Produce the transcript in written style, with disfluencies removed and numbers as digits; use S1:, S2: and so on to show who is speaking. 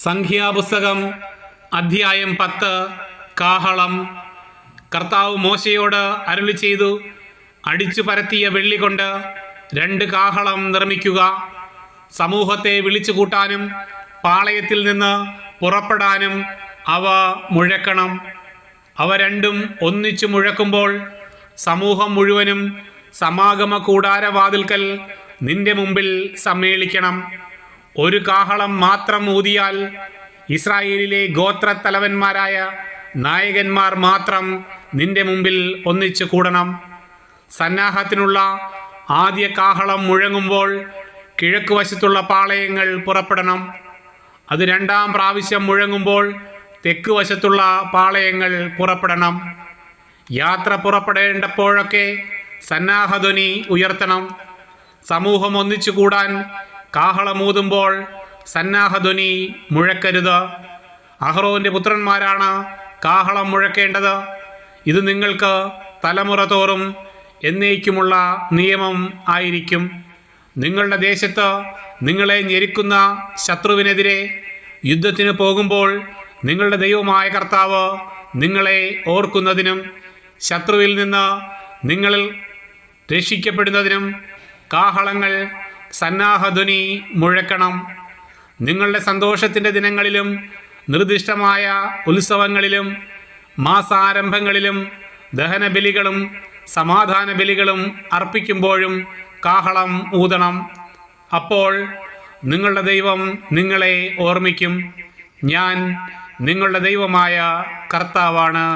S1: സംഖ്യാപുസ്തകം അധ്യായം 10. കാഹളം. കർത്താവ് മോശയോട് അരുളി ചെയ്തു, അടിച്ചു പരത്തിയ വെള്ളി കൊണ്ട് 2 കാഹളം നിർമ്മിക്കുക. സമൂഹത്തെ വിളിച്ചു കൂട്ടാനും പാളയത്തിൽ നിന്ന് പുറപ്പെടാനും അവ മുഴക്കണം. അവ രണ്ടും ഒന്നിച്ചു മുഴക്കുമ്പോൾ സമൂഹം മുഴുവനും സമാഗമ കൂടാരവാതിൽക്കൽ നിന്റെ മുമ്പിൽ സമ്മേളിക്കണം. ഒരു കാഹളം മാത്രം ഊതിയാൽ ഇസ്രായേലിലെ ഗോത്രത്തലവന്മാരായ നായകന്മാർ മാത്രം നിന്റെ മുമ്പിൽ ഒന്നിച്ചു കൂടണം. സന്നാഹത്തിനുള്ള ആദ്യ കാഹളം മുഴങ്ങുമ്പോൾ കിഴക്കുവശത്തുള്ള പാളയങ്ങൾ പുറപ്പെടണം. അത് 2ാം പ്രാവശ്യം മുഴങ്ങുമ്പോൾ തെക്ക് വശത്തുള്ള പാളയങ്ങൾ പുറപ്പെടണം. യാത്ര പുറപ്പെടേണ്ടപ്പോഴൊക്കെ സന്നാഹധ്വനി ഉയർത്തണം. സമൂഹം ഒന്നിച്ചു കൂടാൻ കാഹളമൂതുമ്പോൾ സന്നാഹധ്വനി മുഴക്കരുത്. അഹ്റോന്റെ പുത്രന്മാരാണ് കാഹളം മുഴക്കേണ്ടത്. ഇത് നിങ്ങൾക്ക് തലമുറ തോറും എന്നേക്കുമുള്ള നിയമം ആയിരിക്കും. നിങ്ങളുടെ ദേശത്ത് നിങ്ങളെ ഞെരുക്കുന്ന ശത്രുവിനെതിരെ യുദ്ധത്തിന് പോകുമ്പോൾ നിങ്ങളുടെ ദൈവമായ കർത്താവ് നിങ്ങളെ ഓർക്കുന്നതിനും ശത്രുവിൽ നിന്ന് നിങ്ങൾ രക്ഷിക്കപ്പെടുന്നതിനും കാഹളങ്ങൾ സന്നാഹധ്വനി മുഴക്കണം. നിങ്ങളുടെ സന്തോഷത്തിൻ്റെ ദിനങ്ങളിലും നിർദ്ദിഷ്ടമായ ഉത്സവങ്ങളിലും മാസാരംഭങ്ങളിലും ദഹനബലികളും സമാധാന ബലികളും അർപ്പിക്കുമ്പോഴും കാഹളം ഊതണം. അപ്പോൾ നിങ്ങളുടെ ദൈവം നിങ്ങളെ ഓർമ്മിക്കും. ഞാൻ നിങ്ങളുടെ ദൈവമായ കർത്താവാണ്.